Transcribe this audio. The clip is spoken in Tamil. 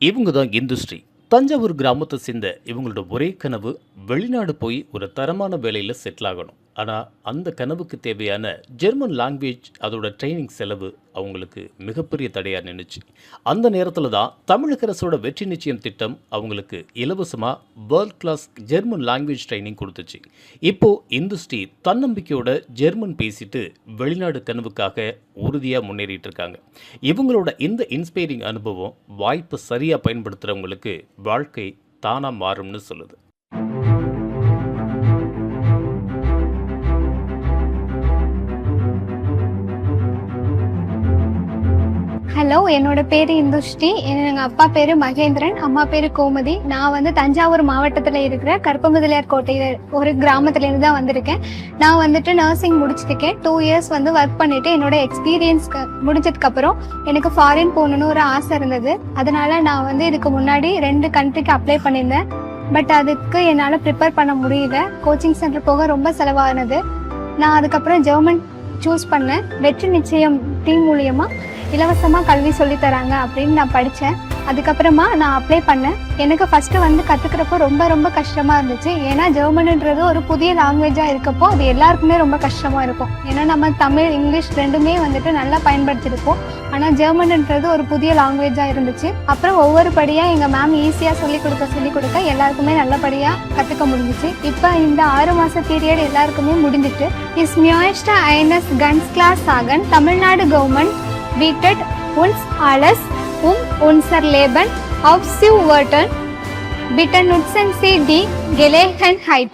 இவங்க தான் இந்துஸ்ரீ. தஞ்சாவூர் கிராமத்தை சேர்ந்த இவங்களோட ஒரே கனவு வெளிநாடு போய் ஒரு தரமான வேலையில் செட்டில் ஆகணும். ஆனால் அந்த கனவுக்கு தேவையான ஜெர்மன் லாங்குவேஜ் அதோட ட்ரைனிங் செலவு அவங்களுக்கு மிகப்பெரிய தடையாக நின்றுச்சு. அந்த நேரத்தில் தான் தமிழக அரசோட வெற்றி நிச்சயம் திட்டம் அவங்களுக்கு இலவசமாக world class German language training கொடுத்துச்சு. இப்போது இந்துஸ்ரீ தன்னம்பிக்கையோட ஜெர்மன் பேசிட்டு வெளிநாடு கனவுக்காக உறுதியாக முன்னேறிட்டு இருக்காங்க. இவங்களோட இந்த இன்ஸ்பைரிங் அனுபவம் வாய்ப்பை சரியாக பயன்படுத்துகிறவங்களுக்கு வாழ்க்கை தானாக மாறும்னு சொல்லுது. ஹலோ, என்னோட பேர் இந்துஸ்ரீ. எங்கள் அப்பா பேர் மகேந்திரன், அம்மா பேர் கோமதி. நான் வந்து தஞ்சாவூர் மாவட்டத்தில் இருக்கிற கற்பமுதலியார் கோட்டையில் ஒரு கிராமத்துலேருந்து தான் வந்திருக்கேன். நான் வந்துட்டு நர்சிங் முடிச்சிருக்கேன். 2 இயர்ஸ் வந்து ஒர்க் பண்ணிவிட்டு என்னோட எக்ஸ்பீரியன்ஸ் முடிஞ்சதுக்கப்புறம் எனக்கு ஃபாரின் போகணுன்னு ஒரு ஆசை இருந்தது. அதனால நான் வந்து இதுக்கு முன்னாடி 2 கண்ட்ரிக்கு அப்ளை பண்ணியிருந்தேன். பட் அதுக்கு என்னால் ப்ரிப்பேர் பண்ண முடியல. கோச்சிங் சென்டர் போக ரொம்ப செலவானது. நான் அதுக்கப்புறம் ஜெர்மன் சூஸ் பண்ணேன். வெற்றி நிச்சயம் டீம் மூலியமாக இலவசமாக கல்வி சொல்லித்தராங்க அப்படின்னு நான் படித்தேன். அதுக்கப்புறமா நான் அப்ளை பண்ணேன். எனக்கு ஃபஸ்ட்டு வந்து கற்றுக்கிறப்போ ரொம்ப கஷ்டமாக இருந்துச்சு. ஏன்னா ஜெர்மனுன்றது ஒரு புதிய லாங்குவேஜாக இருக்கப்போ அது எல்லாருக்குமே ரொம்ப கஷ்டமாக இருக்கும். ஏன்னா நம்ம தமிழ் இங்கிலீஷ் ரெண்டுமே வந்துட்டு நல்லா பயன்படுத்தியிருப்போம். ஆனால் ஜெர்மனுன்றது ஒரு புதிய லாங்குவேஜாக இருந்துச்சு. அப்புறம் ஒவ்வொரு படியாக எங்கள் மேம் ஈஸியாக சொல்லிக் கொடுக்க எல்லாருக்குமே நல்லபடியாக கற்றுக்க முடிஞ்சிச்சு. இப்போ இந்த 6 மாத பீரியட் எல்லாருக்குமே முடிஞ்சிட்டு இஸ் மியோஸ்டா ஐஎன்எஸ் கன்ஸ் கிளாஸ் ஆகன் Tamil Nadu government bietet uns alles unser Leben aufzuwerten. Bitte nutzen Sie die Gelegenheit.